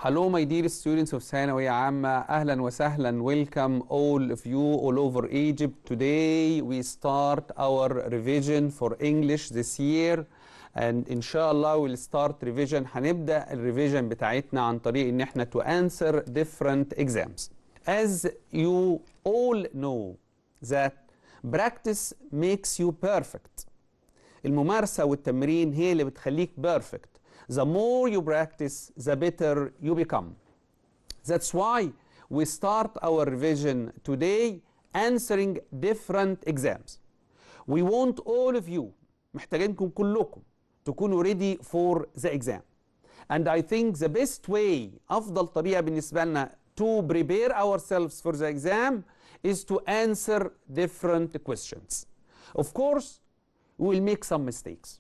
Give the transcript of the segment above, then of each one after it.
Hello my dear students of ثانوية عامة. أهلا وسهلا. Welcome all of you all over Egypt. Today we start our revision for English this year and inshallah we'll start revision. هنبدأ الريفيجن بتاعتنا عن طريق ان احنا to answer different exams. As you all know that practice makes you perfect. الممارسة والتمرين هي اللي بتخليك perfect. The more you practice, the better you become. That's why we start our revision today answering different exams. We want all of you, محتاجينكم كلكم تكونوا ready for the exam. And I think the best way, أفضل طريقة بالنسبة لنا to prepare ourselves for the exam is to answer different questions. Of course, we will make some mistakes.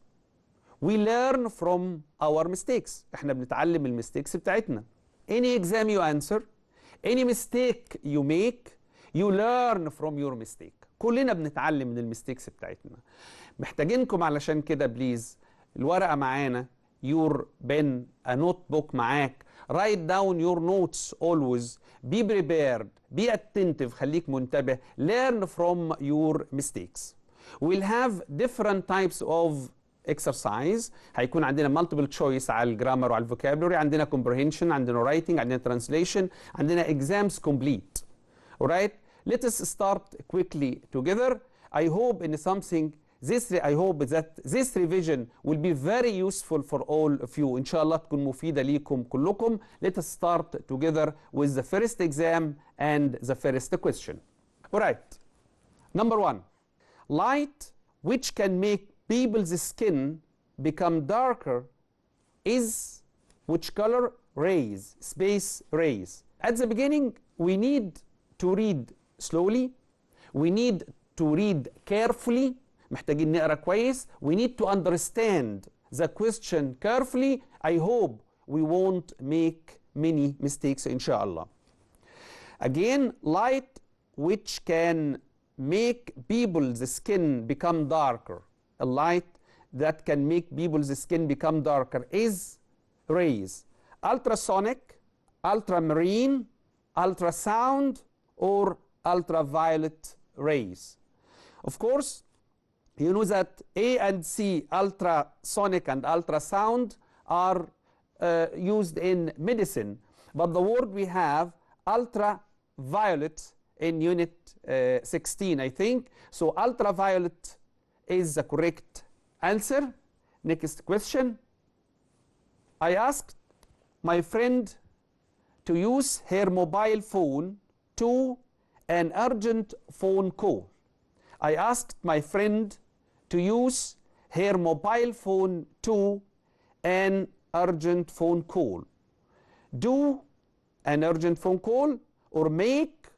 We learn from our mistakes. احنا بنتعلم المستيكس بتاعتنا. Any exam you answer, any mistake you make, you learn from your mistake. كلنا بنتعلم من المستيكس بتاعتنا. محتاجينكم علشان كده بليز الورقة معانا، your pen, a notebook معاك. Write down your notes always. Be prepared. Be attentive. خليك منتبه. Learn from your mistakes. We'll have different types of exercise. هيكون عندنا multiple choice على الجرامر وعلى الفوكابولري، عندنا comprehension، عندنا writing، عندنا translation، عندنا exams complete. Alright? Let us start quickly together. I hope that this revision will be very useful for all of you. إن شاء الله تكون مفيدة ليكم كلكم. Let us start together with the first exam and the first question. Alright. Number 1. Light which can make people's skin become darker is which color? Rays, space rays. At the beginning, we need to read slowly. We need to read carefully. محتاجين نقرأ كويس. We need to understand the question carefully. I hope we won't make many mistakes, inshallah. Again, light which can make people's skin become darker. A light that can make people's skin become darker is rays. Ultrasonic, ultramarine, ultrasound, or ultraviolet rays. Of course, you know that A and C, ultrasonic and ultrasound, are used in medicine. But the word we have, ultraviolet, in unit 16, I think. So ultraviolet is the correct answer. Next question. I asked my friend to use her mobile phone to an urgent phone call. I asked my friend to use her mobile phone to an urgent phone call. Do an urgent phone call, or make,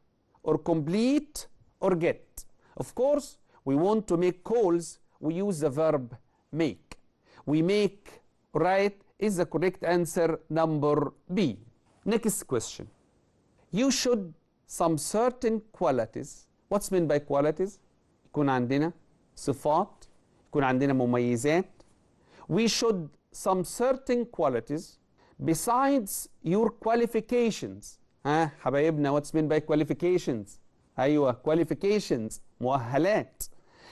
or complete, or get. Of course, we want to make calls, we use the verb make. We make, right, is the correct answer, number B. Next question. You should some certain qualities. What's meant by qualities? يكون عندنا صفات، يكون عندنا مميزات. We should some certain qualities besides your qualifications. ها حبايبنا، what's meant by qualifications؟ أيوة qualifications، مؤهلات.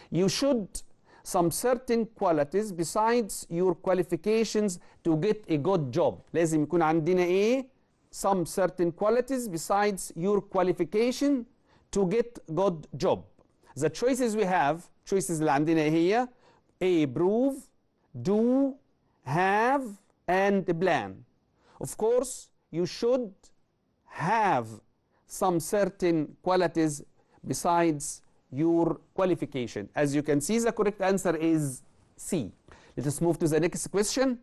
You should some certain qualities besides your qualifications to get a good job. لازم يكون عندنا إيه؟ Some certain qualities besides your qualification to get good job. The choices we have, choices اللي عندنا هي A. Prove, do, have, and plan. Of course, you should have some certain qualities besides your qualification. As you can see, the correct answer is C. Let us move to the next question.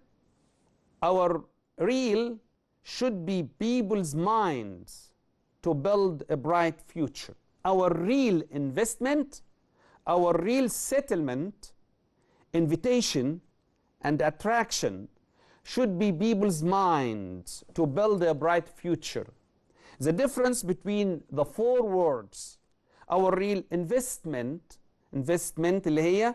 Our real should be people's minds to build a bright future. Our real investment, our real settlement, invitation, and attraction should be people's minds to build a bright future. The difference between the four words, our real investment اللي هي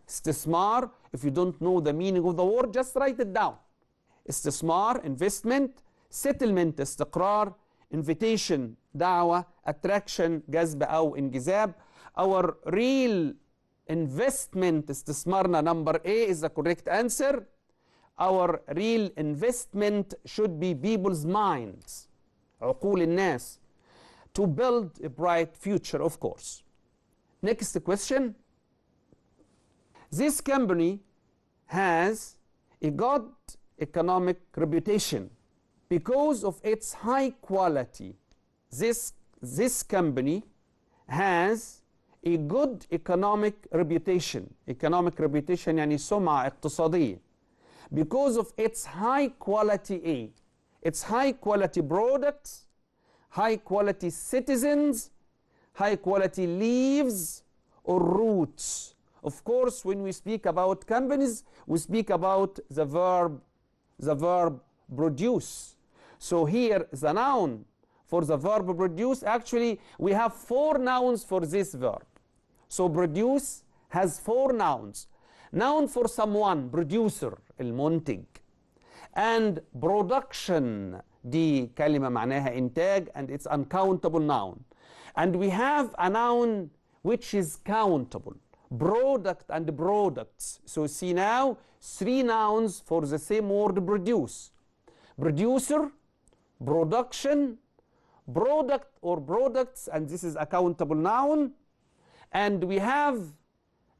استثمار. If you don't know the meaning of the word, just write it down. استثمار, investment, settlement استقرار، invitation دعوة، attraction جذب أو انجذاب. Our real investment استثمارنا number A is the correct answer. Our real investment should be people's minds عقول الناس to build a bright future of course. Next question. This company has a good economic reputation because of its high quality. This company has a good economic reputation. Economic reputation يعني سمعة اقتصادية. Because of its high quality its high quality products, high quality citizens, high quality leaves or roots. Of course, when we speak about companies, we speak about the verb produce. So here the noun for the verb produce, actually we have 4 nouns for this verb. So produce has 4 nouns. Noun for someone, producer المنتج. And production دي كلمة معناها إنتاج and it's uncountable noun. And we have a noun which is countable. Product and products. So see now 3 nouns for the same word produce. Producer, production, product or products, and this is a countable noun. And we have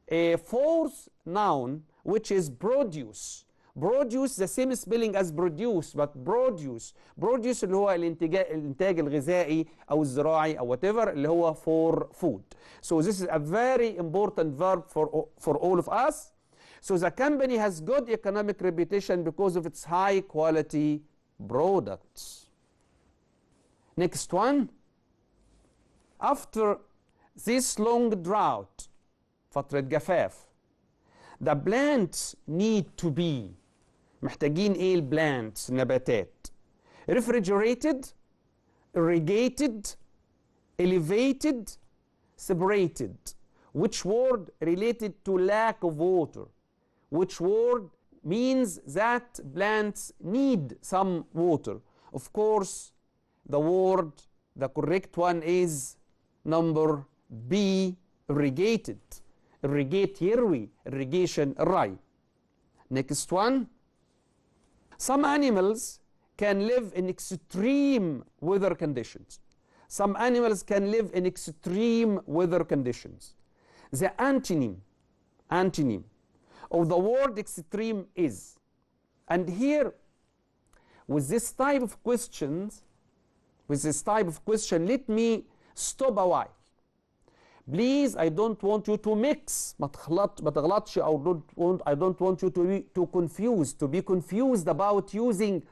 a 4th noun which is produce. Produce the same spelling as produce, but produce. Produce اللي هو الانتاج الغذائي أو الزراعي أو whatever اللي هو for food. So this is a very important verb for all of us. So the company has good economic reputation because of its high quality products. Next one. After this long drought, فترة جفاف, the plants need to be, محتاجين ايه البلانتس النباتات؟ refrigerated, irrigated, elevated, separated. Which word related to lack of water? Which word means that plants need some water? Of course, the correct one is number B, irrigated. Irrigate يروي, irrigation الري. Next one. Some animals can live in extreme weather conditions. Some animals can live in extreme weather conditions. The antonym of the word extreme is. And here, with this type of question, let me stop a while. Please, I don't want you to mix. ما تغلطش I don't want you to be confused about using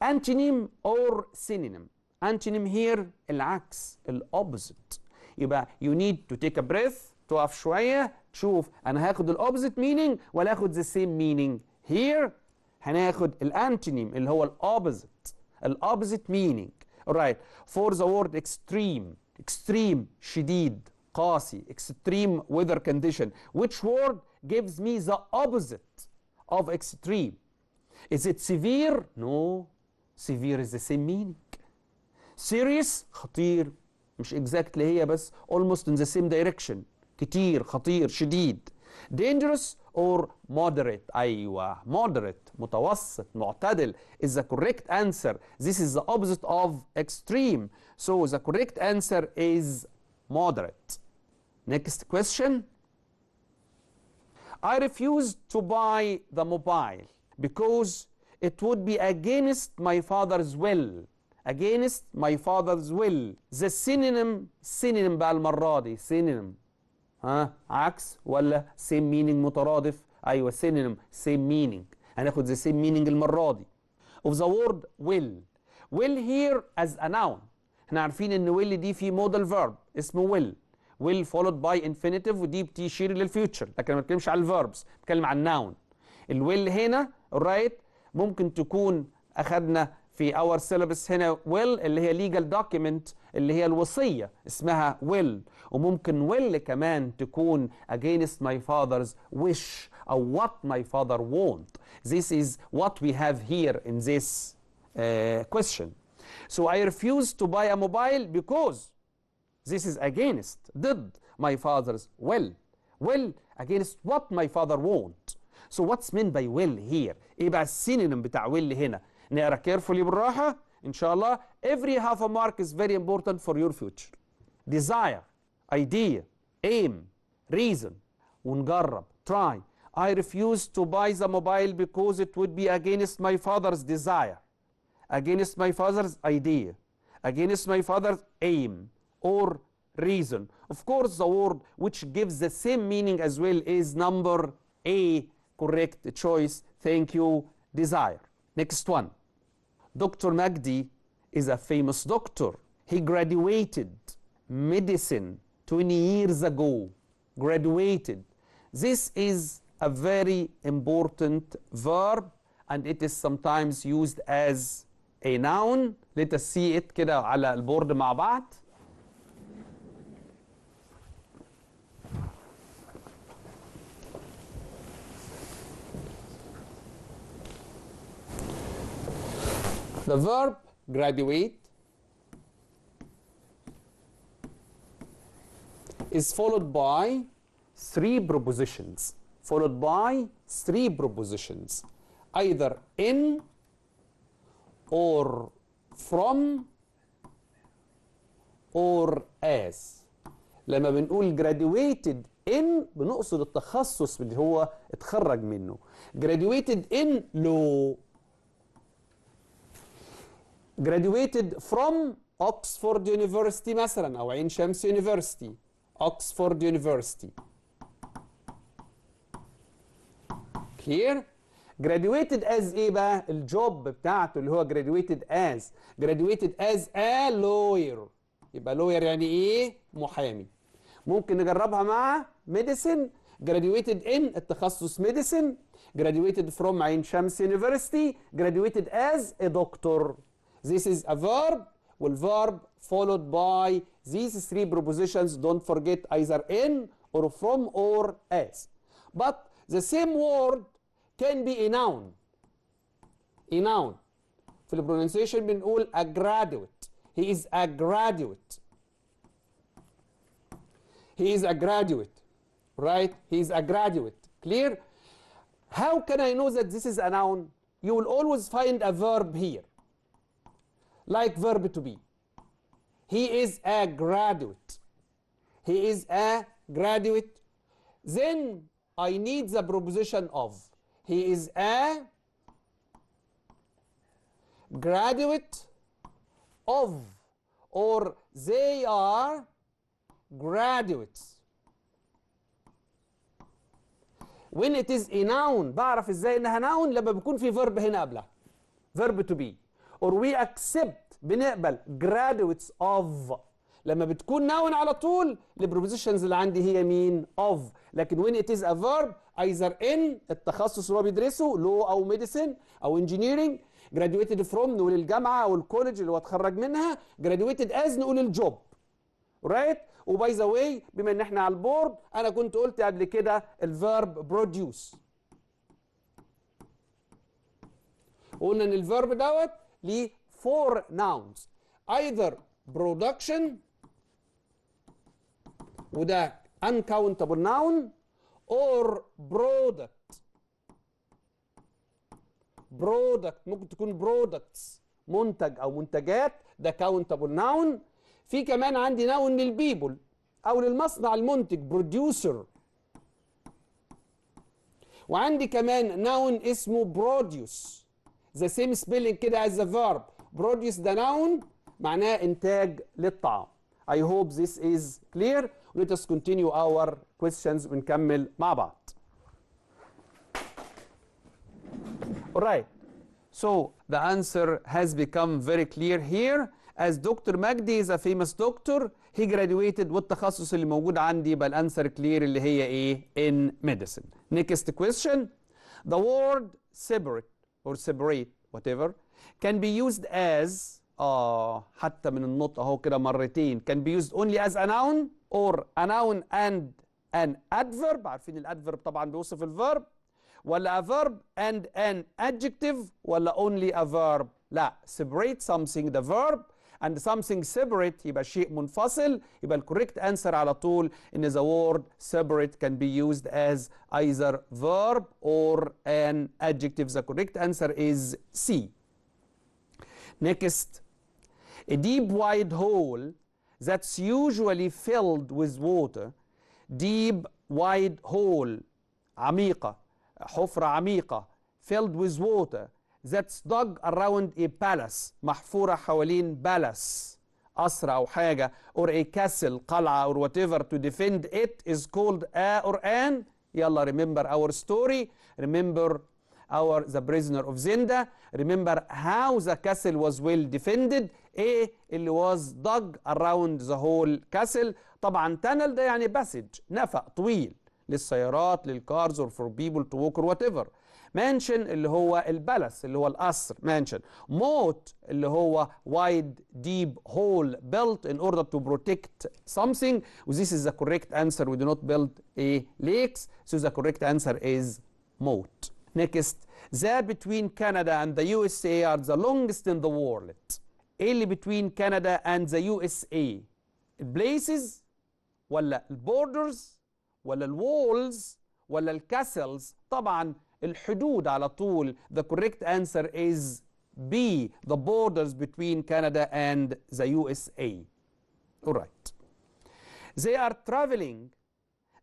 antonym or synonym. Antonym here العكس opposite. يبقى you need to take a breath, تقف شوية تشوف أنا هاخد opposite meaning ولا هاخد the same meaning. Here هناخد الانتونيم اللي هو opposite meaning. Alright, for the word extreme شديد قاسي, extreme weather condition. Which word gives me the opposite of extreme? Is it severe? No, severe is the same meaning. Serious خطير, مش exactly هي بس almost in the same direction. كتير, خطير, شديد. Dangerous or moderate. أيوة, moderate, متوسط, معتدل is the correct answer. This is the opposite of extreme. So the correct answer is moderate. Next question. I refused to buy the mobile because it would be against my father's will. Against my father's will. The synonym بقى المرة دي synonym. عكس ولا same meaning مترادف؟ أيوة synonym same meaning. هناخد the same meaning المرة دي. Of the word will. Will here as a noun. احنا عارفين ان will دي في modal verb اسمه will. will followed by infinitive ودي بتشير للفيوتشر، لكن ما بتكلمش على الفيربس، بتكلم عن الناون. الويل هنا alright ممكن تكون اخذنا في اور syllabus هنا will اللي هي legal document اللي هي الوصيه اسمها will، وممكن will كمان تكون against my father's wish او what my father want. This is what we have here in this question. So I refuse to buy a mobile because this is against, ضد my father's will. Will against what my father want. So what's meant by will here? ايه بقى السينونيم بتاع will هنا؟ نقرا carefully بالراحة إن شاء الله. Every half a mark is very important for your future. Desire, idea, aim, reason. ونجرب. Try. I refuse to buy the mobile because it would be against my father's desire, against my father's idea, against my father's aim or reason. Of course, the word which gives the same meaning as well is number A, correct choice. Thank you. Desire. Next one. Dr. Magdi is a famous doctor. He graduated medicine 20 years ago. Graduated. This is a very important verb and it is sometimes used as a noun. Let us see it كده على البورد مع بعض. The verb graduate is followed by three prepositions. Followed by three prepositions. Either in or from or as. لما بنقول graduated in بنقصد التخصص اللي هو اتخرج منه. Graduated in law. Graduated from Oxford University مثلا أو عين شمس University. Oxford University. Clear? Graduated as ايه بقى؟ الجوب بتاعته اللي هو graduated as. Graduated as a lawyer. يبقى lawyer يعني ايه؟ محامي. ممكن نجربها مع medicine. Graduated in التخصص medicine. Graduated from عين شمس University. Graduated as a doctor. This is a verb. والverb followed by these three prepositions. Don't forget either in or from or as. But the same word can be a noun. A noun. في البرونسيشن بنقول a graduate. He is a graduate. He is a graduate. Right? He is a graduate. Clear? How can I know that this is a noun? You will always find a verb here. Like verb to be. He is a graduate. He is a graduate. Then I need the preposition of. He is a graduate of, or they are graduates. When it is a noun بعرف ازاي انها noun لما بيكون في verb هنا قبلها. Verb to be. Or we accept بنقبل graduates of لما بتكون noun على طول البروبوزيشنز اللي عندي هي مين؟ of. لكن when it is a verb either in التخصص اللي هو بيدرسه law او medicine او engineering. graduated from نقول الجامعه او الكوليدج اللي هو اتخرج منها. graduated as نقول الجوب. right؟ وباي ذا واي بما ان احنا على البورد انا كنت قلت قبل كده الفيرب produce. قلنا ان الفيرب دوت ليه 4 nouns. either production وده uncountable noun or product. product ممكن تكون products منتج او منتجات ده countable noun. في كمان عندي noun للبيبل او للمصنع المنتج producer. وعندي كمان noun اسمه produce. the same spelling كده as the verb. produce ده noun معناه انتاج للطعام. I hope this is clear. Let us continue our questions ونكمل مع بعض. Alright. So the answer has become very clear here. As Dr. Magdi is a famous doctor, he graduated والتخصص اللي موجود عندي يبقى الانسر clear اللي هي ايه؟ in medicine. Next question. The word separate or separate whatever can be used as حتى من النطق اهو كده مرتين. Can be used only as a noun or a noun and an adverb. عارفين الادفيرب طبعا بيوصف الفيرب. ولا a verb and an adjective ولا only a verb. لا، separate something the verb and something separate يبقى شيء منفصل. يبقى الكوريكت انسر على طول ان the word separate can be used as either verb or an adjective. The correct answer is C. Next, a deep wide hole that's usually filled with water. Deep wide hole عميقة، حفرة عميقة filled with water that's dug around a palace محفورة حوالين palace قصر أو حاجة or a castle قلعة or whatever to defend it is called a or an. يلا remember our story, remember the prisoner of Zenda, remember how the castle was well defended. ايه اللي was dug around the whole castle. طبعا tunnel ده يعني passage نفق طويل للسيارات للكارز or for people to walk or whatever. mansion اللي هو البلس اللي هو القصر mansion. moat اللي هو wide deep hole built in order to protect something. This is the correct answer. We do not build a lakes, so the correct answer is moat. Next, the between Canada and the USA are the longest in the world. ايه اللي between Canada and the USA؟ البليسز ولا البوردرز ولا الوولز ولا الكاسلز؟ طبعا الحدود على طول. The correct answer is B, the borders between Canada and the USA. Alright. They are traveling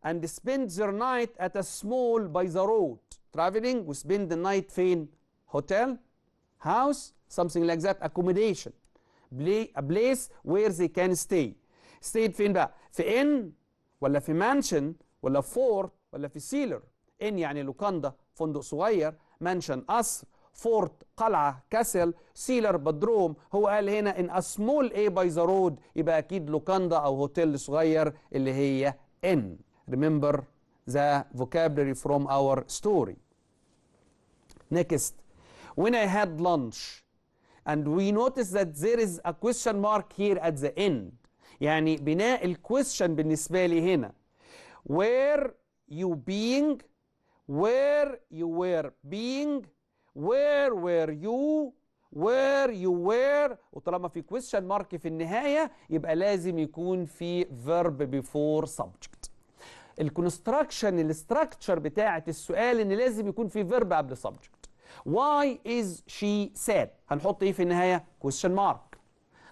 and spend their night at a small by the road. Traveling و spend the night فين؟ hotel, house, something like that, accommodation. A place where they can stay. stayed فين بقى؟ في inn ولا في mansion ولا fort ولا في sealer. inn يعني لوكاندا فندق صغير، mansion قصر، fort قلعة كاسل، sealer بدروم. هو قال هنا in a small a by the road يبقى أكيد لوكاندا أو هوتيل صغير اللي هي inn. Remember the vocabulary from our story. Next, when I had lunch and we noticed that there is a question mark here at the end. يعني بناء الكويشن بالنسبة لي هنا were you being, where you were being, where were you, where you were. وطالما في question mark في النهاية يبقى لازم يكون في verb before subject. الكونستراكشن الاستراكشر بتاعة السؤال ان لازم يكون في verb قبل subject. Why is she sad؟ هنحط ايه في النهاية؟ question mark.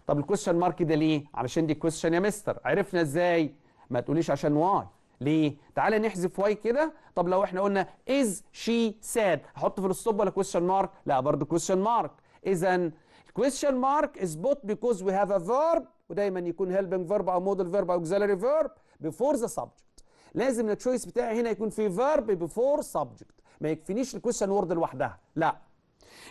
طب الكويشن مارك ده ليه؟ علشان دي كويشن يا مستر. عرفنا ازاي؟ ما تقوليش عشان واي. ليه؟ تعالى نحذف واي كده. طب لو احنا قلنا is she sad احط في الستوب ولا كويشن مارك؟ لا برضه كويشن مارك. اذا الكويشن مارك is put because we have a verb ودايما يكون helping verb او modal verb او auxiliary verb before the subject. لازم التشويس بتاعي هنا يكون في verb before subject. ما يكفينيش الكويشن وورد لوحدها، لا.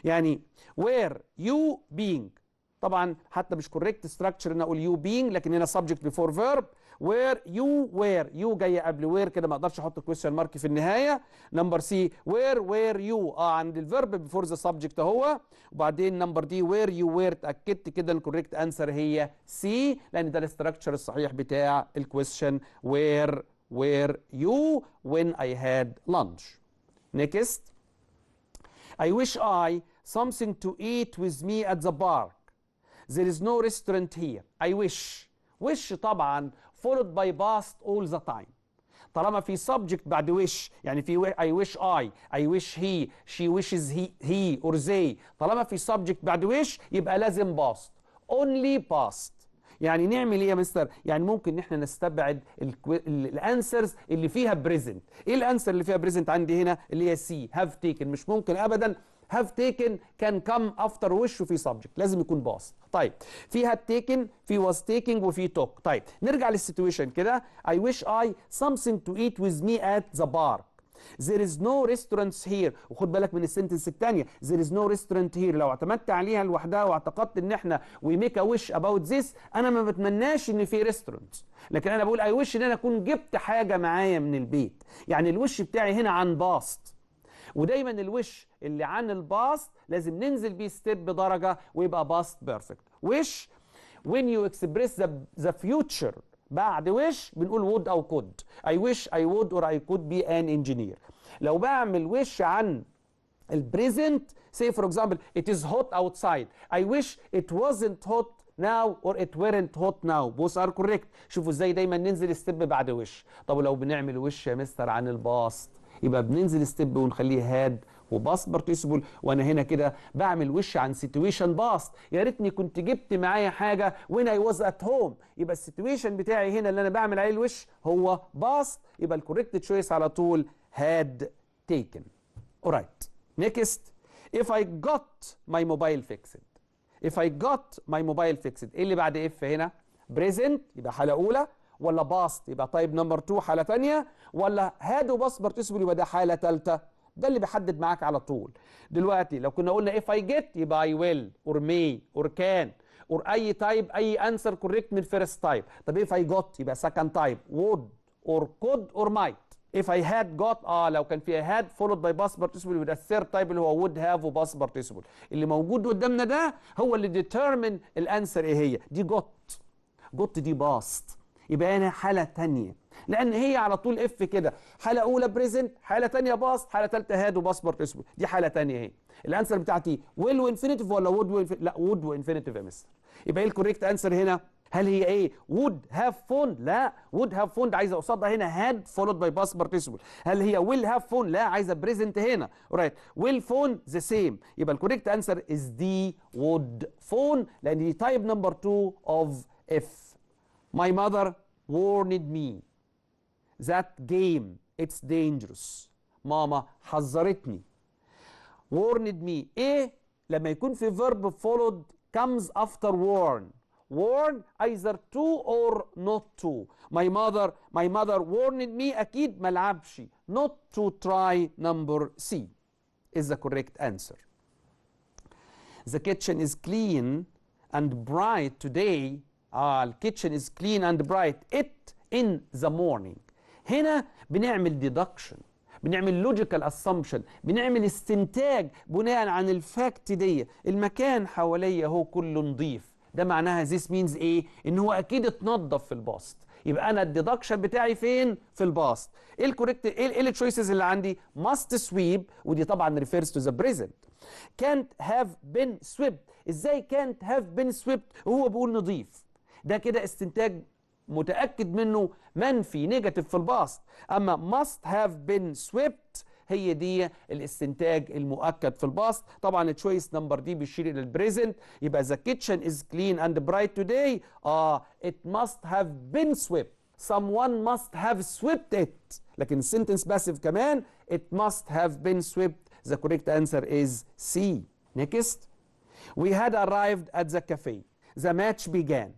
يعني where you being طبعا حتى مش correct structure ان اقول you being لكن هنا subject before verb. where you were you جايه قبل where كده ما اقدرش احط question mark في النهايه. نمبر سي where were you عند الفيرب before the subject اهو. وبعدين نمبر دي where you were اتاكدت كده الكوريكت انسر هي سي لان ده الاستراكشر الصحيح بتاع الكويشن where were you when I had lunch. Next, I wish I something to eat with me at the park. There is no restaurant here. I wish. wish طبعا followed by past all the time. طالما في subject بعد wish يعني في I wish I wish he, she wishes he or they. طالما في subject بعد wish يبقى لازم past. only past. يعني نعمل ايه يا مستر؟ يعني ممكن ان احنا نستبعد الانسرز اللي فيها بريزنت. ايه الانسر اللي فيها بريزنت عندي هنا؟ اللي هي سي have taken. مش ممكن ابدا have taken can come after wish وفي subject، لازم يكون باص. طيب في had taken في was taking وفي took. طيب نرجع للسيتويشن كده. I wish I something to eat with me at the park. There is no restaurants here. وخد بالك من السنتنس الثانيه there is no restaurant here. لو اعتمدت عليها لوحدها واعتقدت ان احنا we make a wish about this انا ما بتمناش ان في ريستورانت، لكن انا بقول I wish ان انا اكون جبت حاجه معايا من البيت. يعني الوش بتاعي هنا عن باست، ودايما الوش اللي عن الباست لازم ننزل بيه ستيب بدرجه ويبقى باست بيرفكت. وش when you express the future بعد وش بنقول would او could. I wish I would or I could be an engineer. لو بعمل وش عن البريزنت say for example it is hot outside. I wish it wasn't hot now or it weren't hot now. both are correct. شوفوا ازاي دايما ننزل ستيب بعد وش. طب لو بنعمل وش يا مستر عن الباست يبقى بننزل ستيب ونخليه هاد وباست بارتيسيبل، وانا هنا كده بعمل وش عن سيتويشن باست. يا ريتني كنت جبت معايا حاجه when I was at home. يبقى السيتويشن بتاعي هنا اللي انا بعمل عليه الوش هو باست، يبقى الكوريكت تشويس على طول had taken. alright next if I got my mobile fixed. if I got my mobile fixed ايه اللي بعد اف هنا؟ present يبقى حاله اولى، ولا باست يبقى طيب نمبر 2 حاله ثانيه، ولا had وباست بارتيسيبل يبقى ده حاله ثالثه؟ ده اللي بيحدد معاك على طول. دلوقتي لو كنا قلنا if I get يبقى I will or may or can or اي تايب اي انسر كوريكت من فيرست تايب. طب if I got يبقى second تايب would or could or might. if I had got لو كان فيها had followed by past participle يبقى الثيرد تايب اللي هو would have و past participle. اللي موجود قدامنا ده هو اللي determine الانسر ايه هي. دي got دي past يبقى هنا حاله ثانيه، لان هي على طول اف كده، حاله اولى بريزنت، حاله ثانيه باست، حاله ثالثه هاد وباست بارتيسيبل. دي حاله ثانيه اهي. الانسر بتاعتي ويل وانفينيتيف ولا وود لا وود وانفينيتيف يا مستر. يبقى ايه الكوريكت انسر هنا؟ هل هي ايه؟ وود هاف فون؟ لا، وود هاف فون ده عايزه قصادها هنا هاد فولود باي باست بارتيسيبل. هل هي ويل هاف فون؟ لا، عايزه بريزنت هنا. اورايت، ويل فون ذا سيم. يبقى الكوريكت انسر از دي وود فون، لان دي تايب نمبر 2 اوف اف. My mother warned me that game it's dangerous. ماما حذرتني. warned me ايه؟ لما يكون في verb followed comes after warn. warn either to or not to. my mother warned me اكيد ملعبش. not to try number C is the correct answer. The kitchen is clean and bright today. الكيتشن is clean and bright it in the morning. هنا بنعمل deduction، بنعمل logical assumption، بنعمل استنتاج بناء عن الفاكت دي. المكان حواليا هو كله نظيف، ده معناها this means ايه؟ ان هو اكيد اتنظف في الباست. يبقى انا الديدكشن بتاعي فين؟ في الباست. ايه الكوريكت ايه التشويسز اللي عندي؟ must sweep ودي طبعا refers to the present. can't have been swept. ازاي can't have been swept وهو بيقول نظيف؟ ده كده استنتاج متأكد منه منفي نيجاتيف في الباست. أما must have been swept هي دي الاستنتاج المؤكد في الباست. طبعا التشويس نمبر دي بيشير إلى البريزنت. يبقى the kitchen is clean and bright today. it must have been swept. someone must have swept it. لكن السنتنس باسيف كمان it must have been swept. The correct answer is C. Next. We had arrived at the cafe. The match began.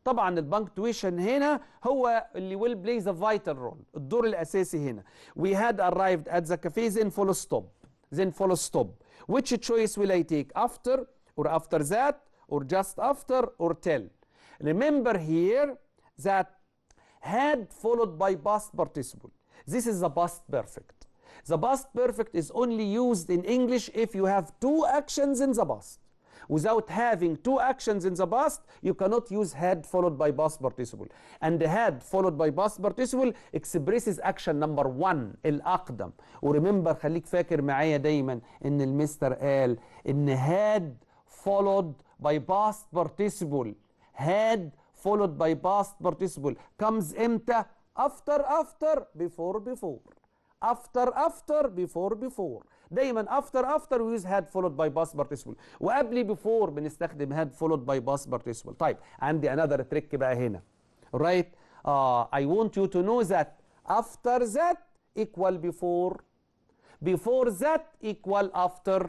طبعا البنكتويشن هنا هو اللي will play the vital role، الدور الأساسي هنا. We had arrived at the cafe then full stop. then full stop. Which choice will I take? After or after that or just after or till? Remember here that had followed by past participle. This is the past perfect. The past perfect is only used in English if you have two actions in the past. Without having two actions in the past, you cannot use had followed by past participle. And had followed by past participle expresses action number 1 الأقدم. وريمبر خليك فاكر معايا دايما إن المستر قال إن had followed by past participle. had followed by past participle comes إمتى؟ after before. after before. دايما after we use had followed by past participle. وقبل before بنستخدم had followed by past participle. طيب عندي another trick بقى هنا. right? I want you to know that after that equal before that equal after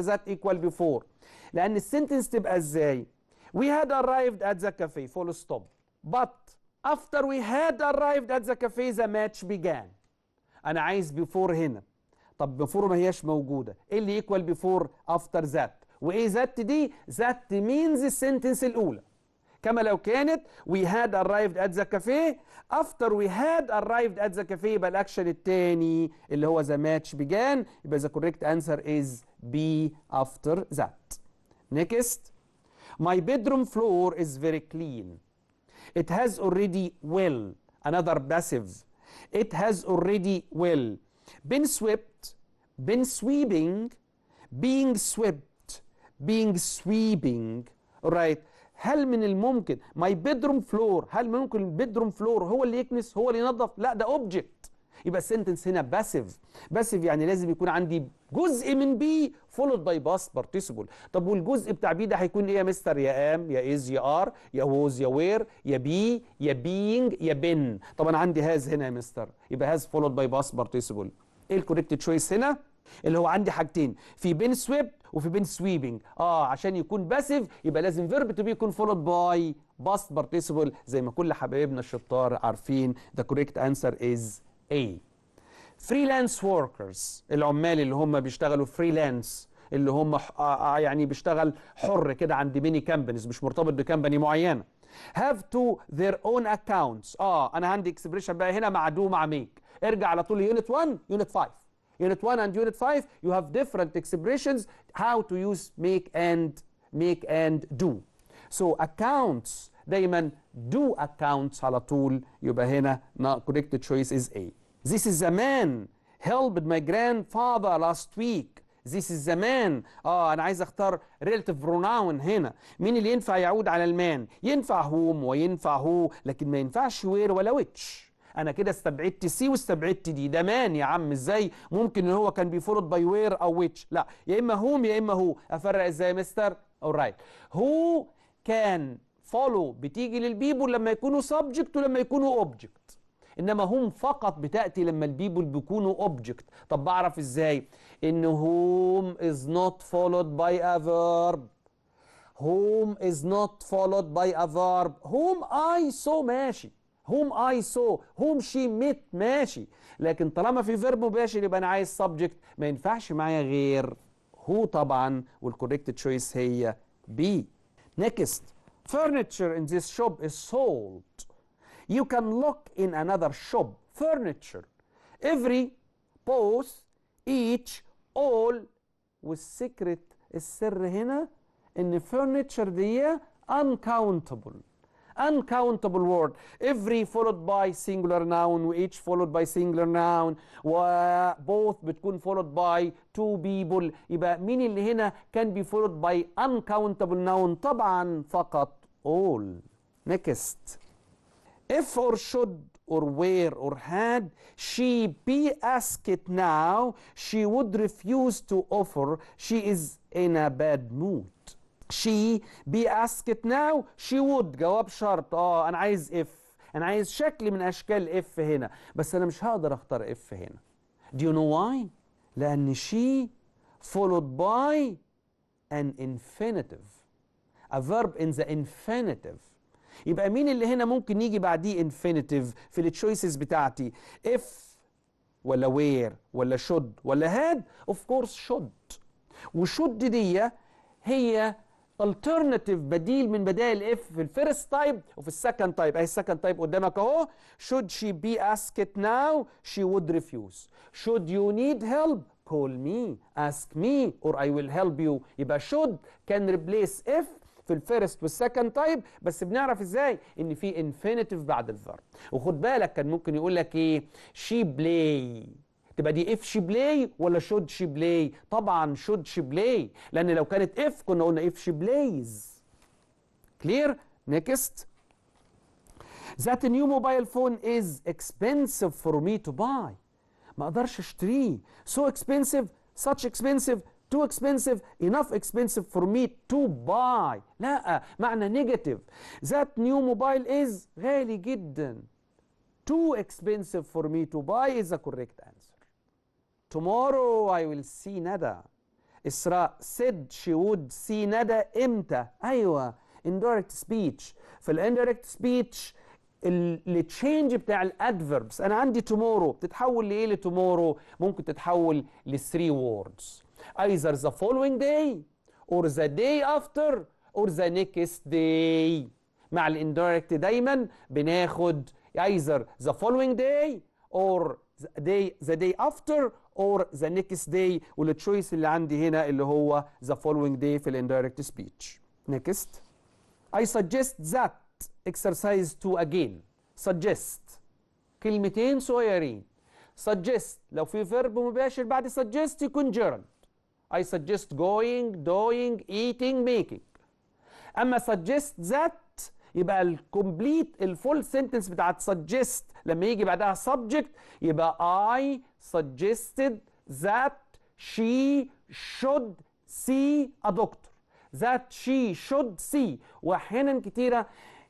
that equal before. لأن السنتنس تبقى ازاي؟ We had arrived at the cafe full stop. But after we had arrived at the cafe the match began. أنا عايز before هنا. طب before ما هياش موجودة. إيه اللي equal before after that؟ وإيه that دي؟ that means السنتنس الأولى. كما لو كانت we had arrived at the cafe. after we had arrived at the cafe يبقى الأكشن التاني اللي هو the match began. يبقى the correct answer is B after that. Next. My bedroom floor is very clean. It has already another passive. It has already been swept been sweeping, being swept, being sweeping. alright. هل من الممكن my bedroom floor، هل ممكن البيدروم فلور هو اللي يكنس، هو اللي ينظف؟ لا، ده اوبجكت. يبقى السنتنس هنا باسيف. باسيف يعني لازم يكون عندي جزء من بي followed by past participle. طب والجزء بتاع بي ده هيكون ايه يا مستر؟ يا ام، يا از، يا ار، يا ووز، يا وير، يا بي، يا بينج، يا بن. طب انا عندي هاز هنا يا مستر، يبقى هاز followed by past participle. ايه الكوريكت تشويس هنا؟ اللي هو عندي حاجتين، في بين سويبت وفي بين سويبنج. عشان يكون باسيف يبقى لازم فيرب تو بي يكون فولود باي باست بارتيسيبل، زي ما كل حبايبنا الشطار عارفين. ذا كوريكت انسر از A. فريلانس وركرز، العمال اللي هم بيشتغلوا فريلانس، اللي هم يعني بيشتغل حر كده عند ميني كامبانيز، مش مرتبط بكامباني معينه. have to their own accounts. انا عندي اكسبريشن بقى هنا مع do مع make. ارجع على طول يونت 1 يونت 5. Unit 1 and Unit 5 you have different expressions how to use make and do. So accounts دايما do accounts على طول، يبقى هنا correct choice is A. This is the man helped my grandfather last week. This is the man. انا عايز اختار relative pronoun هنا. مين اللي ينفع يعود على المان؟ ينفع whom وينفع who، لكن ما ينفعش where ولا which. انا كده استبعدت سي واستبعدت دي. ده مان يا عم، ازاي ممكن ان هو كان بيفولد باي وير او ويتش؟ لا، يا اما هوم يا اما هو. افرق ازاي يا مستر؟ اورايت. هو كان فولو بتيجي للبيبول لما يكونوا سبجكت ولما يكونوا اوبجكت، انما هم فقط بتاتي لما البيبول بيكونوا اوبجكت. طب بعرف ازاي؟ ان هوم از نوت فولود باي ا فيرب. هوم از نوت فولود باي ا فيرب. هوم اي سو ماشي، whom I saw، whom she met ماشي، لكن طالما في فيرب مباشر يبقى انا عايز subject، ما ينفعش معايا غير هو طبعا، والكوريكت تشويس هي B. Next, furniture in this shop is sold. You can look in another shop. Furniture. Every, both, each, all. والسكرت السر هنا ان furniture دي uncountable. uncountable word. Every followed by singular noun و each followed by singular noun و both بتكون followed by two people. يبقى مين اللي هنا كان be followed by uncountable noun؟ طبعا فقط all. Next. If or should or were or had she be asked now, she would refuse to offer. She is in a bad mood. she be asked now she would جواب شرط. انا عايز if، انا عايز شكل من اشكال if هنا، بس انا مش هقدر اختار if هنا. Do you know why؟ لان she followed by an infinitive، a verb in the infinitive. يبقى مين اللي هنا ممكن يجي بعديه infinitive في التشويسز بتاعتي؟ if ولا where ولا should ولا had؟ of course should. وشود دي هي alternative، بديل من بدائل if في الفيرست تايب وفي السكند تايب. اهي السكند تايب قدامك اهو. should she be asked now she would refuse. should you need help call me ask me or I will help you. يبقى should can replace if في الفيرست والسكند تايب، بس بنعرف ازاي؟ ان في infinitive بعد الفيرب. وخد بالك كان ممكن يقول لك ايه؟ she play، تبقى دي if she play ولا should she play؟ طبعا should she play، لأن لو كانت if كنا قلنا if she plays. clear؟ next. that new mobile phone is expensive for me to buy. ما اقدرش اشتريه. so expensive، such expensive، too expensive، enough expensive for me to buy. لا، معنى negative. that new mobile is غالي جدا. too expensive for me to buy is the correct answer. Tomorrow I will see ندى. إسراء said she would see ندى إمتى؟ أيوة indirect speech. في الindirect speech التشينج بتاع الادفيربس، أنا عندي tomorrow بتتحول لإيه لtomorrow؟ ممكن تتحول ل 3 words. either the following day or the day after or the next day. مع الindirect دايما بناخد either the following day or the day after or the next day، والتشويس اللي عندي هنا اللي هو the following day في indirect speech. Next. I suggest that exercise 2 again. suggest كلمتين صغيرين. suggest لو في فيرب مباشر بعد suggest يكون gerund. I suggest going, doing, eating, making. أما suggest that يبقى الكومبليت الفول سنتنس بتاعت suggest لما يجي بعدها subject يبقى I suggested that she should see a doctor. that she should see. وأحيانا كتيرة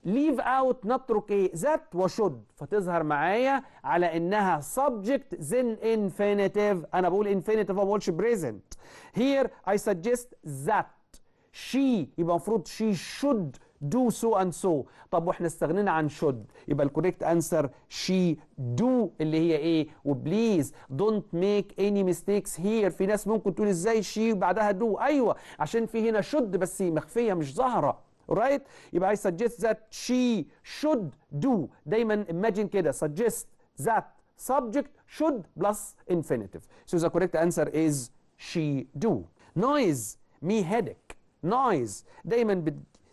leave out نترك ايه that وشود فتظهر معايا على انها subject then infinitive. انا بقول infinitive ما بقولش present. here I suggest that she يبقى المفروض she should do so and so. طب واحنا استغنينا عن should يبقى الكوريكت انسر she do اللي هي ايه. وبليز don't make any mistakes here. في ناس ممكن تقول ازاي she بعدها do. ايوه عشان في هنا should بس مخفيه مش ظاهره. right يبقى I suggest that she should do. دايما imagine كده suggest that subject should plus infinitive. So the correct answer is she do. noise me headache. noise دايما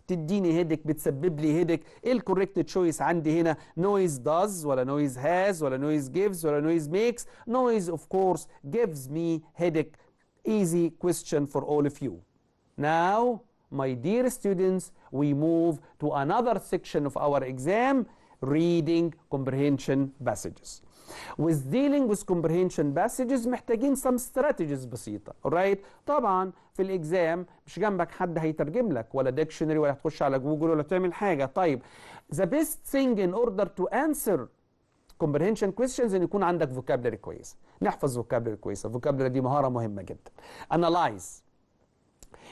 تديني هيدك بتسبب لي هيدك. ايه الكوريكت تشويس عندي هنا؟ noise does ولا noise has ولا noise gives ولا noise makes. noise of course gives me headache. easy question for all of you. now my dear students we move to another section of our exam, reading comprehension passages. with dealing with comprehension passages محتاجين some strategies بسيطة. alright طبعا في الإكزام مش جنبك حد هيترجم لك ولا ديكشنري ولا هتخش على جوجل ولا تعمل حاجة. طيب the best thing in order to answer comprehension questions ان يكون عندك vocabulary كويس. نحفظ vocabulary كويسة. vocabulary دي مهارة مهمة جدا. analyze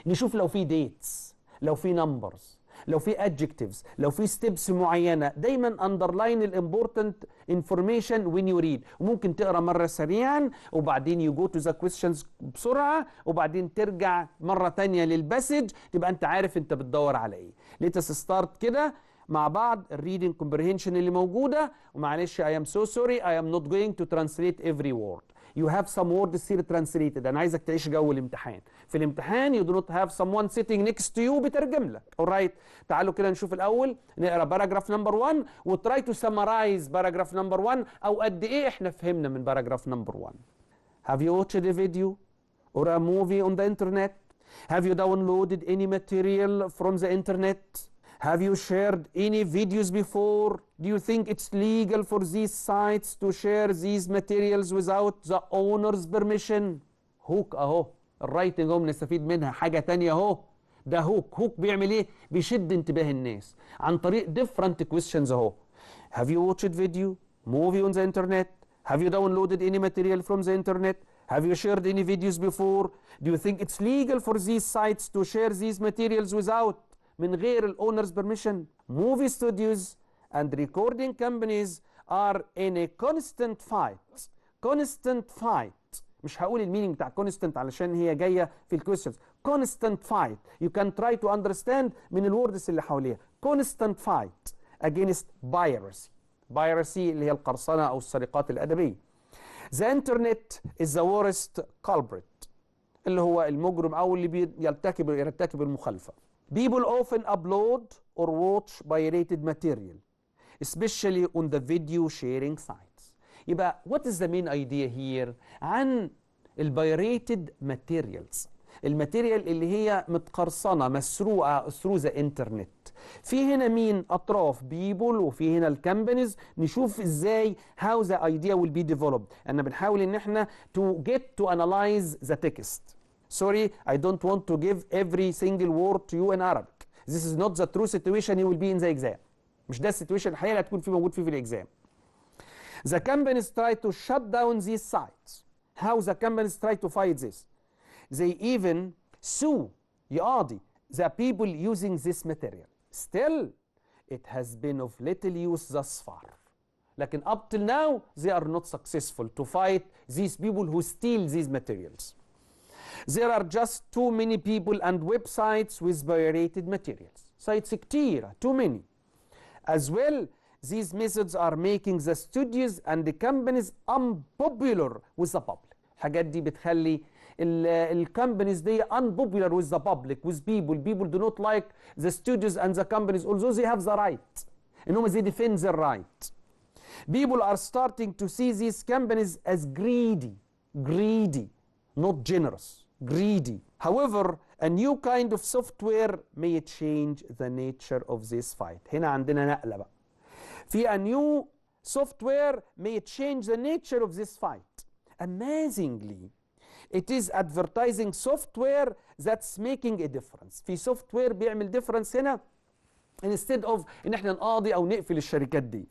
نشوف لو في dates لو في numbers لو في adjectives لو في steps معينة. دايما underline الimportant information when you read. وممكن تقرأ مرة سريعا وبعدين you go to the questions بسرعة وبعدين ترجع مرة تانية للباسج تبقى انت عارف انت بتدور على ايه. let us start كده مع بعض الريدنج comprehension اللي موجودة. ومعلش I am so sorry I am not going to translate every word. You have some words here translated. أنا عايزك تعيش جو الامتحان. في الامتحان you do not have someone sitting next to you بترجم لك. alright تعالوا كده نشوف الأول نقرأ باراجراف نمبر 1 و try to summarize باراجراف نمبر 1 أو قد إيه إحنا فهمنا من باراجراف نمبر 1. Have you watched a video or a movie on the internet? Have you downloaded any material from the internet? Have you shared any videos before? Do you think it's legal for these sites to share these materials without the owner's permission? هوك اهو الرايتنج اهو بنستفيد منها. حاجة تانية اهو ده هوك بيعمل ايه؟ بيشد انتباه الناس عن طريق different questions اهو. Have you watched video, movie on the internet? Have you downloaded any material from the internet? Have you shared any videos before? Do you think it's legal for these sites to share these materials without من غير الاونرز بيرميشن؟ movie studios and recording companies are in a constant fight. constant fight مش هقول المينينج بتاع constant علشان هي جايه في الكويستشنز. constant fight you can try to understand من الوردز اللي حواليها. constant fight against piracy. piracy اللي هي القرصنه او السرقات الادبيه. the internet is the worst culprit اللي هو المجرم او اللي يرتكب المخالفه. People often upload or watch pirated material, especially on the video sharing sites. يبقى what is the main idea here عن pirated materials. الماتيريال اللي هي متقرصنة مسروقة through the internet. في هنا مين؟ أطراف people وفي هنا الكامبانيز. نشوف ازاي how the idea will be developed. أنا بنحاول إن احنا to get to analyze the text. Sorry, I don't want to give every single word to you in Arabic. This is not the true situation you will be in the exam. مش ده السيتويشن الحقيقي اللي هتكون فيه موجود فيه في الإكزام. The companies try to shut down these sites. How the companies try to fight this? They even sue يقاضي the people using this material. Still, it has been of little use thus far. لكن up till now, they are not successful to fight these people who steal these materials. There are just too many people and websites with pirated materials. Sites كتيرة, too many. As well, these methods are making the studios and the companies unpopular with the public. الحاجات دي بتخلي الكمبانيز دي unpopular with the public, with people. People do not like the studios and the companies, although they have the right. إنهم they defend their right. People are starting to see these companies as greedy, not generous, greedy. However, a new kind of software may change the nature of this fight. هنا عندنا نقلة بقى. في a new software may change the nature of this fight. Amazingly, it is advertising software that's making a difference. في software بيعمل difference هنا instead of ان احنا نقاضي او نقفل الشركات دي.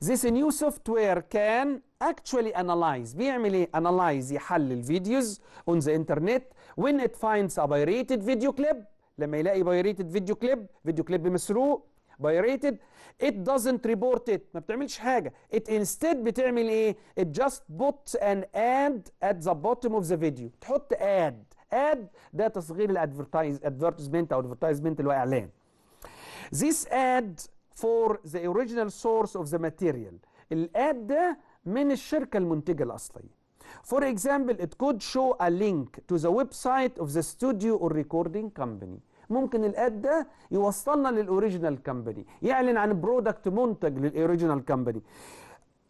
This new software can actually analyze. بيعمل ايه؟ analyze، يحلل videos on the internet when it finds a pirated video clip. لما يلاقي pirated video clip مسروق pirated, it doesn't report it. ما بتعملش حاجة. It instead بتعمل ايه؟ It just puts an ad at the bottom of the video. تحط ad ده تصغير الادفرتيزمنت او advertisement اللي هو اعلان. This ad for the original source of the material. الاد ده من الشركة المنتجة الأصلية. For example, it could show a link to the website of the studio or recording company. ممكن الاد ده يوصلنا للأوريجينال كمباني، يعلن عن برودكت منتج للأوريجينال كمباني.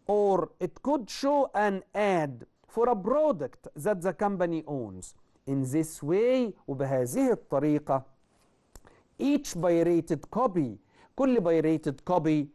Or it could show an ad for a product that the company owns. In this way، وبهذه الطريقة، each pirated copy، كل pirated copy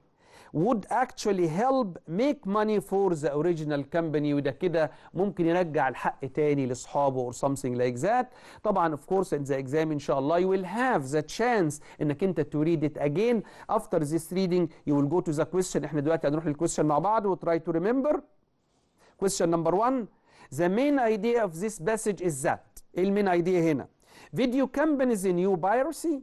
would actually help make money for the original company. وده كده ممكن يرجع الحق تاني لاصحابه or something like that. طبعا of course in the exam ان شاء الله you will have the chance انك انت to read it again. After this reading you will go to the question. احنا دلوقتي هنروح للكويستشن مع بعض و try to remember. Question number 1. The main idea of this passage is that. ايه المين ايديا هنا؟ Video companies new piracy،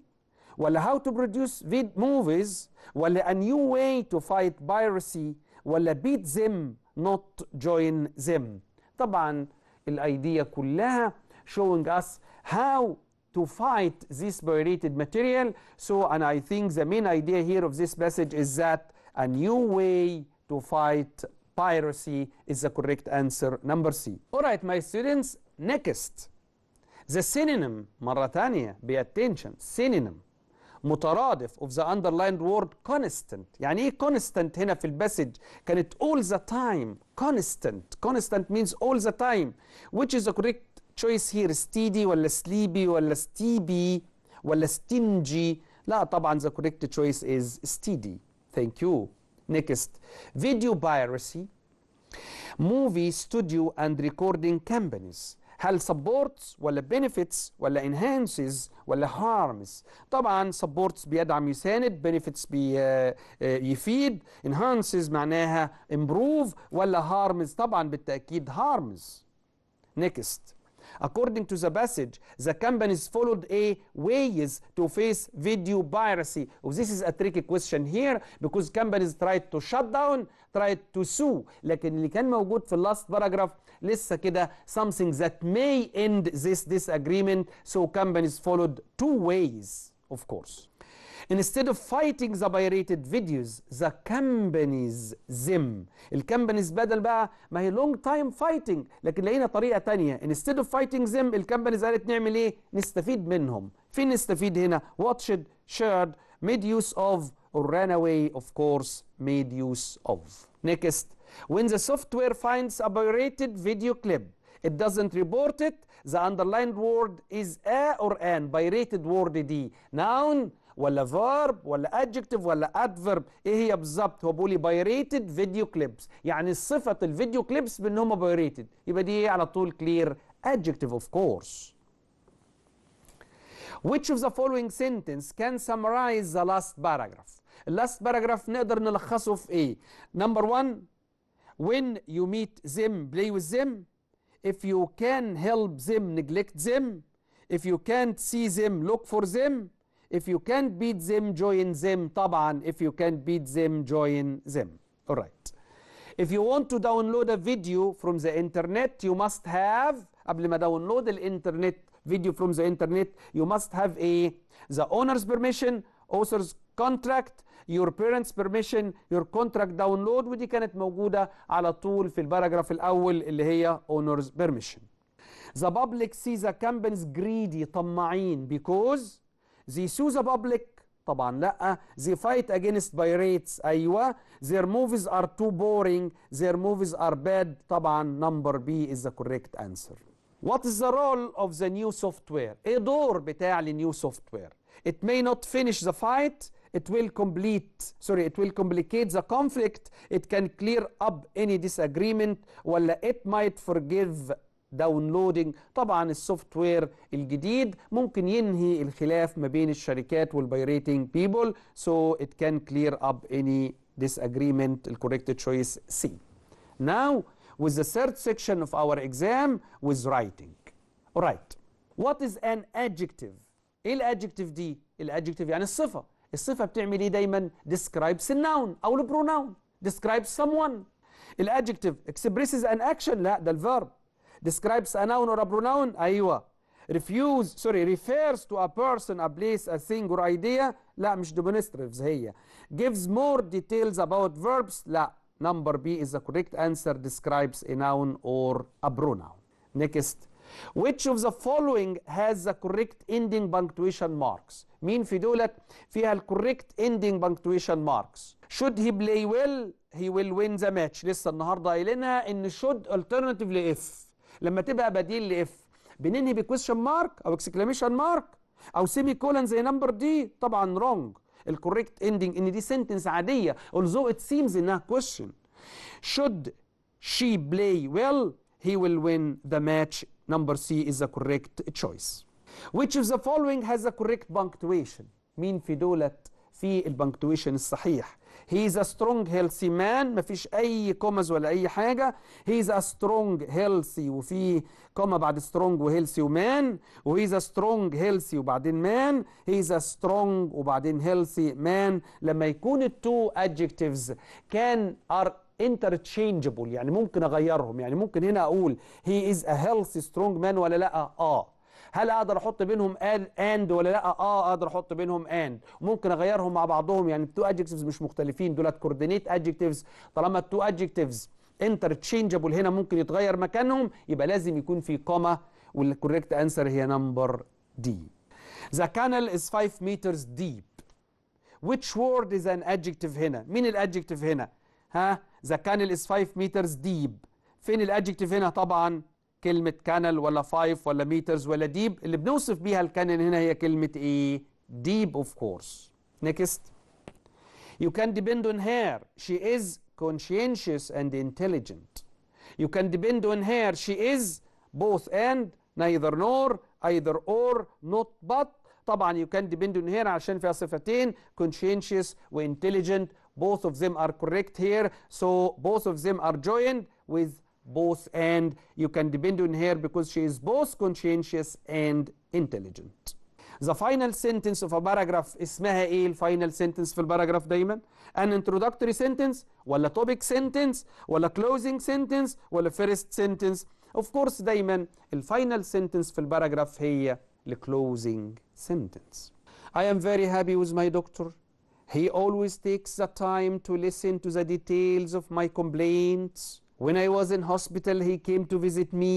ولا how to produce movies، ولا a new way to fight piracy، ولا beat them not join them. طبعا الايديا كلها showing us how to fight this pirated material. So and I think the main idea here of this passage is that a new way to fight piracy is the correct answer, number C. Alright my students, next the synonym. مرة تانية pay attention. Synonym مترادف of the underlined word constant. يعني ايه constant هنا في الباسج؟ كانت all the time. constant means all the time. Which is the correct choice here? steady ولا sleepy ولا steepy ولا stingy؟ لا طبعا the correct choice is steady. Thank you. Next, video piracy, movie studio and recording companies. هل supports ولا benefits ولا enhances ولا harms؟ طبعا supports بيدعم يساند، benefits بيفيد، enhances معناها improve، ولا harms؟ طبعا بالتأكيد harms. Next, according to the passage, the companies followed a ways to face video piracy. This is a tricky question here because companies tried to shut down, tried to sue. لكن اللي كان موجود في last paragraph لسه كده something that may end this disagreement. So companies followed two ways, of course. Instead of fighting the pirated videos, the companies them. الكمبانيز بدل بقى ما هي long time fighting، لكن لقينا طريقة تانية. Instead of fighting them الكمبانيز قالت نعمل ايه؟ نستفيد منهم. فين نستفيد هنا؟ watched, shared, made use of, or ran away, of course, made use of. Next, when the software finds a pirated video clip, it doesn't report it. The underlined word is a or an. pirated word دي noun ولا verb ولا adjective ولا adverb؟ ايه هي بالظبط؟ هو بيقول لي pirated video clips، يعني صفة الفيديو كليبس بان هم pirated، يبقى دي ايه على طول؟ clear adjective of course. Which of the following sentence can summarize the last paragraph؟ last paragraph نقدر نلخصه في ايه؟ number 1 when you meet them play with them، if you can help them neglect them، if you can't see them look for them، if you can't beat them join them. طبعا if you can't beat them join them. Alright. If you want to download a video from the internet you must have. قبل ما داونلود الانترنت video from the internet you must have a the owner's permission, author's contract, your parents permission, your contract download. ودي كانت موجودة على طول في الباراجراف الأول اللي هي owner's permission. The public sees the companies greedy طماعين because they sue the public طبعا لا. they fight against pirates أيوة. their movies are too boring. their movies are bad. طبعا number B is the correct answer. what is the role of the new software؟ ايه دور بتاع النيو software؟ it may not finish the fight. it will complicate the conflict. it can clear up any disagreement. ولا it might forgive داونلودنج. طبعا السوفت وير الجديد ممكن ينهي الخلاف ما بين الشركات والبايريتنج بيبل. so it can clear up any disagreement. الكوريكت تشويس C. now with the third section of our exam with writing. alright. what is an adjective؟ ايه الادجكتيف دي؟ الادجكتيف يعني الصفة. الصفة بتعمل ايه دايما؟ describes النون او البروناون. describes someone. الادجكتيف expresses an action. لا ده الفيرب. describes a noun or a pronoun أيوة. refers to a person, a place, a thing or idea. لا مش demonstratives هي. gives more details about verbs. لا number B is the correct answer. describes a noun or a pronoun. next. which of the following has the correct ending punctuation marks؟ مين في دولت فيها ال correct ending punctuation marks؟ should he play well he will win the match. لسه النهارده قايلينها ان should alternative ل if. لما تبقى بديل لاف بننهي بكويشن مارك او اكسكلاميشن مارك او سيمي كولن زي نمبر دي. طبعا رونج. الكوريكت اندنج ان دي سنتنس عاديه although it seems انها كويشن. should she play well he will win the match. number C is the correct choice. which of the following has the correct punctuation؟ مين في دولت في البنكتويشن الصحيح؟ he is a strong healthy man. مفيش أي كومز ولا أي حاجة. he is a strong healthy وفي كوما بعد strong وهيلثي ومان. و he is a strong healthy وبعدين man. he is a strong وبعدين healthy man. لما يكون التو adjectives كان are interchangeable يعني ممكن أغيرهم. يعني ممكن هنا أقول he is a healthy strong man ولا لأ؟ هل اقدر احط بينهم and ولا لا؟ اقدر احط بينهم and. ممكن اغيرهم مع بعضهم يعني التو adjectives مش مختلفين دولت coordinate adjectives. طالما التو adjectives interchangeable هنا ممكن يتغير مكانهم يبقى لازم يكون في كوما. والcorrect answer هي number D. The canal is 5 meters deep. which word is an adjective هنا؟ مين الادجكتيف هنا؟ the canal is 5 meters deep. فين الادجكتيف هنا؟ طبعا كلمة كانال ولا 5 ولا مترز ولا ديب. اللي بنوصف بيها الكانال هنا هي كلمة ايه؟ deep of course. next. you can depend on her. she is conscientious and intelligent. you can depend on her. she is both and neither nor either or not but. طبعا you can depend on her عشان فيها صفتين conscientious و intelligent. both of them are correct here. so both of them are joined with both and. you can depend on her because she is both conscientious and intelligent. the final sentence of a paragraph اسمها ايه الفاينل sentence في الباراجراف دايما؟ an introductory sentence ولا topic sentence ولا closing sentence ولا first sentence؟ of course دايما الفاينل sentence في الباراجراف هي closing sentence. I am very happy with my doctor. he always takes the time to listen to the details of my complaints. when I was in hospital he came to visit me.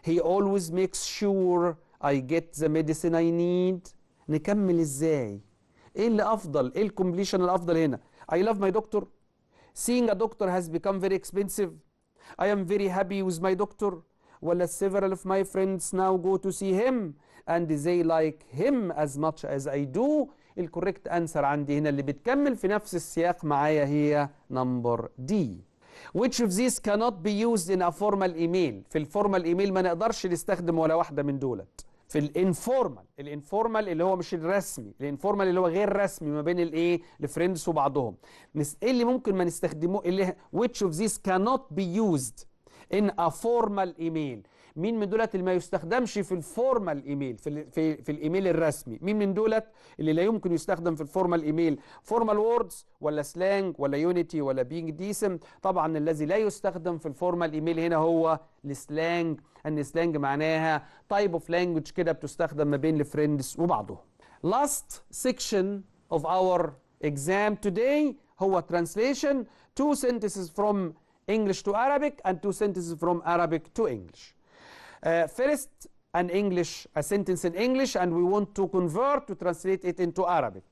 he always makes sure I get the medicine I need. نكمل ازاي؟ ايه اللي افضل؟ ايه الكومبليشن الافضل هنا؟ I love my doctor. seeing a doctor has become very expensive. I am very happy with my doctor. ولا several of my friends now go to see him and they like him as much as I do. الكوريكت انسر عندي هنا اللي بتكمل في نفس السياق معايا هي نمبر دي. which of these cannot be used in a formal email؟ في الفورمال ايميل ما نقدرش نستخدم ولا واحده من دولت. في الانفورمال اللي هو مش الرسمي، الانفورمال اللي هو غير رسمي ما بين الايه الفريندز وبعضهم. ايه اللي ممكن ما نستخدمه؟ اللي which of these cannot be used in a formal email؟ مين من دولت اللي ما يستخدمش في الفورمال ايميل في الايميل الرسمي؟ مين من دولت اللي لا يمكن يستخدم في الفورمال ايميل؟ فورمال ووردز ولا سلانج ولا يونيتي ولا بينج ديسنت؟ طبعا الذي لا يستخدم في الفورمال ايميل هنا هو السلانج. ان سلانج معناها تايب اوف لانجوج كده بتستخدم ما بين الفريندز وبعضهم. Last section of our exam today هو translation. 2 sentences from English to Arabic and 2 sentences from Arabic to English. First, a sentence in English, and we want to convert to translate it into Arabic.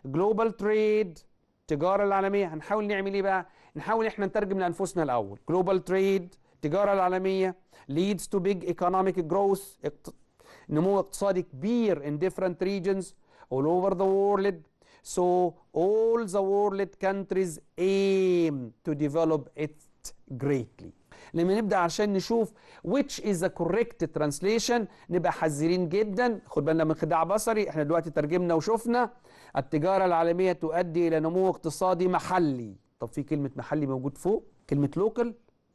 global trade التجارة العالمية. هنحاول نعمل ايه بقى؟ نحاول احنا نترجم لأنفسنا الأول. global trade التجارة العالمية leads to big economic growth نمو اقتصادي كبير in different regions all over the world. So all the world countries aim to develop it greatly. لما نبدأ عشان نشوف which is the correct translation نبقى حذرين جدا. خد بالنا من خداع بصري. احنا دلوقتي ترجمنا وشفنا التجارة العالمية تؤدي إلى نمو اقتصادي محلي. طب في كلمة محلي موجود فوق؟ كلمة local؟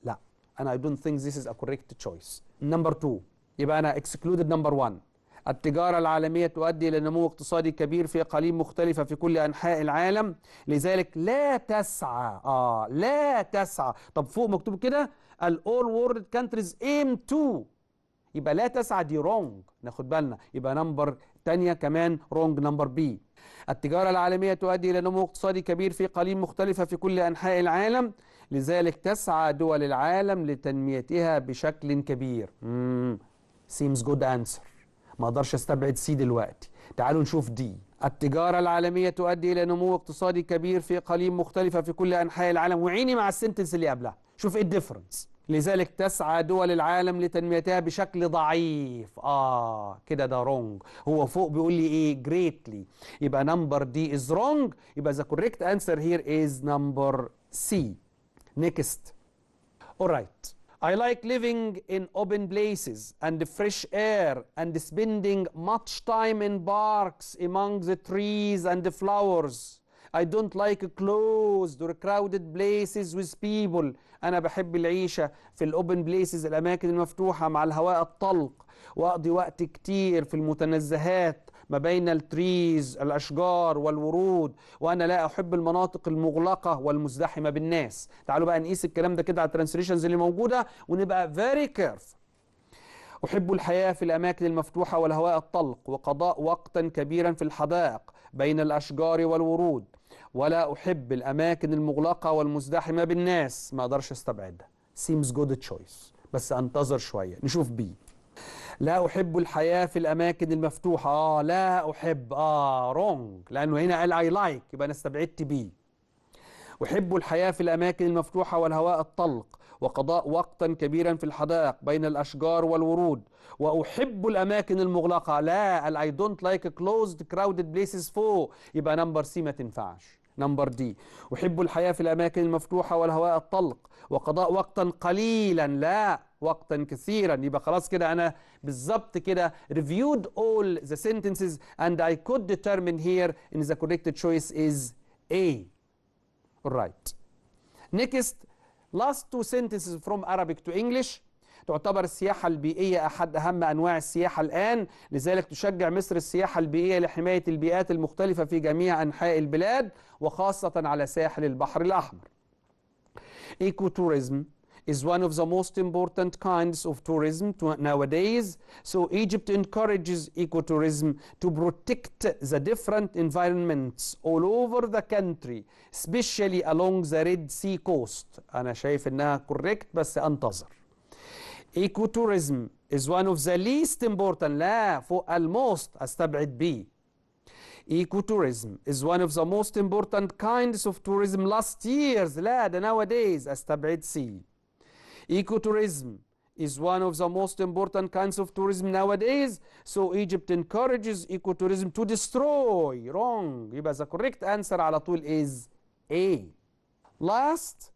لا. أنا I don't think this is a correct choice. number 2 يبقى أنا excluded number 1. التجارة العالمية تؤدي إلى نمو اقتصادي كبير في أقاليم مختلفة في كل أنحاء العالم لذلك لا تسعى لا تسعى. طب فوق مكتوب كده all world countries aim to يبقى لا تسعى دي wrong. ناخد بالنا. يبقى نمبر تانية كمان wrong نمبر بي. التجارة العالمية تؤدي إلى نمو اقتصادي كبير في أقاليم مختلفة في كل أنحاء العالم لذلك تسعى دول العالم لتنميتها بشكل كبير. seems good answer. ما اقدرش استبعد سي دلوقتي. تعالوا نشوف دي. التجارة العالمية تؤدي إلى نمو اقتصادي كبير في أقاليم مختلفة في كل أنحاء العالم. وعيني مع السنتنس اللي قبلها. شوف ايه الديفرنس. لذلك تسعى دول العالم لتنميتها بشكل ضعيف. كده ده رونج. هو فوق بيقول لي ايه؟ greatly. يبقى نمبر دي is wrong. يبقى the correct answer here is number C. Next. Alright. I like living in open places and fresh air and spending much time in parks among the trees and the flowers. I don't like closed or crowded places with people. أنا بحب العيشة في الأوبن بليسز الأماكن المفتوحة مع الهواء الطلق وأقضي وقت كتير في المتنزهات ما بين التريز الأشجار والورود وأنا لا أحب المناطق المغلقة والمزدحمة بالناس. تعالوا بقى نقيس الكلام ده كده على الترانسليشنز اللي موجودة ونبقى very careful. أحب الحياة في الأماكن المفتوحة والهواء الطلق وقضاء وقتا كبيرا في الحدائق بين الأشجار والورود ولا أحب الأماكن المغلقة والمزدحمة بالناس. ما أقدرش استبعدها. seems good choice. بس أنتظر شوية. نشوف بي. لا أحب الحياة في الأماكن المفتوحة. لا أحب wrong لأنه هنا قال I like يبقى أنا استبعدت بي. أحب الحياة في الأماكن المفتوحة والهواء الطلق وقضاء وقتا كبيرا في الحدائق بين الأشجار والورود وأحب الأماكن المغلقة. لا I don't like closed crowded places فوق يبقى نمبر سي ما تنفعش. نمبر دي. أحب الحياة في الأماكن المفتوحة والهواء الطلق وقضاء وقتا قليلا. لا وقتا كثيرا. يبقى خلاص كده أنا بالظبط كده reviewed all the sentences and I could determine here in the correct choice is A. Alright. Next last two sentences from Arabic to English. تعتبر السياحة البيئية أحد أهم أنواع السياحة الآن لذلك تشجع مصر السياحة البيئية لحماية البيئات المختلفة في جميع أنحاء البلاد وخاصة على ساحل البحر الأحمر. Ecotourism is one of the most important kinds of tourism nowadays. So Egypt encourages ecotourism to protect the different environments all over the country, especially along the Red Sea coast. أنا شايف إنها correct بس أنتظر. Ecotourism is one of the least important. لا فوق الموست استبعد B. Ecotourism is one of the most important kinds of tourism last years. لا ده nowadays استبعد C. Ecotourism is one of the most important kinds of tourism nowadays. So Egypt encourages ecotourism to destroy. Wrong. يبقى the correct answer على طول is A. Last.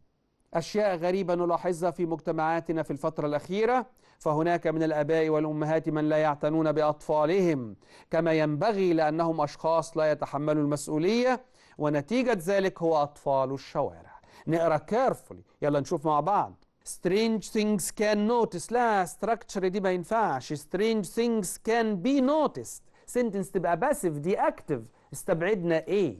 أشياء غريبة نلاحظها في مجتمعاتنا في الفترة الأخيرة فهناك من الآباء والأمهات من لا يعتنون بأطفالهم كما ينبغي لأنهم أشخاص لا يتحملوا المسؤولية ونتيجة ذلك هو أطفال الشوارع. نقرأ carefully. يلا نشوف مع بعض. Strange things can notice. لا structure دي ما ينفعش. Strange things can be noticed. sentence تبقى passive دي active. استبعدنا A.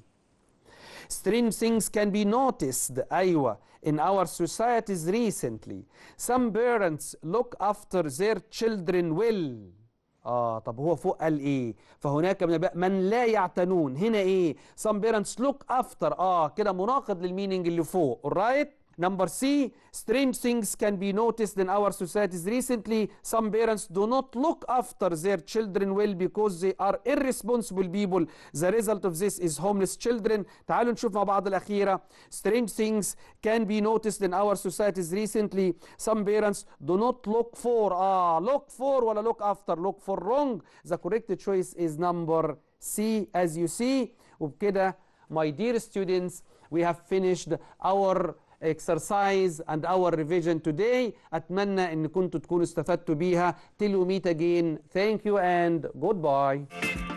Strange things can be noticed. أيوة. In our societies recently, some parents look after their children well. طب هو فوق قال ايه؟ فهناك من لا يعتنون. هنا ايه؟ some parents look after. كده مناقض للمينينج اللي فوق. alright. Number C, strange things can be noticed in our societies recently. Some parents do not look after their children well because they are irresponsible people. The result of this is homeless children. تعالوا نشوف مع بعض الأخيرة. Strange things can be noticed in our societies recently. Some parents do not look for. Look for ولا look after. Look for wrong. The correct choice is number C as you see. وبكده my dear students, we have finished our exercise and our revision today. أتمنى أن كنتوا تكونوا استفدتوا بيها. Till we meet again. Thank you and goodbye.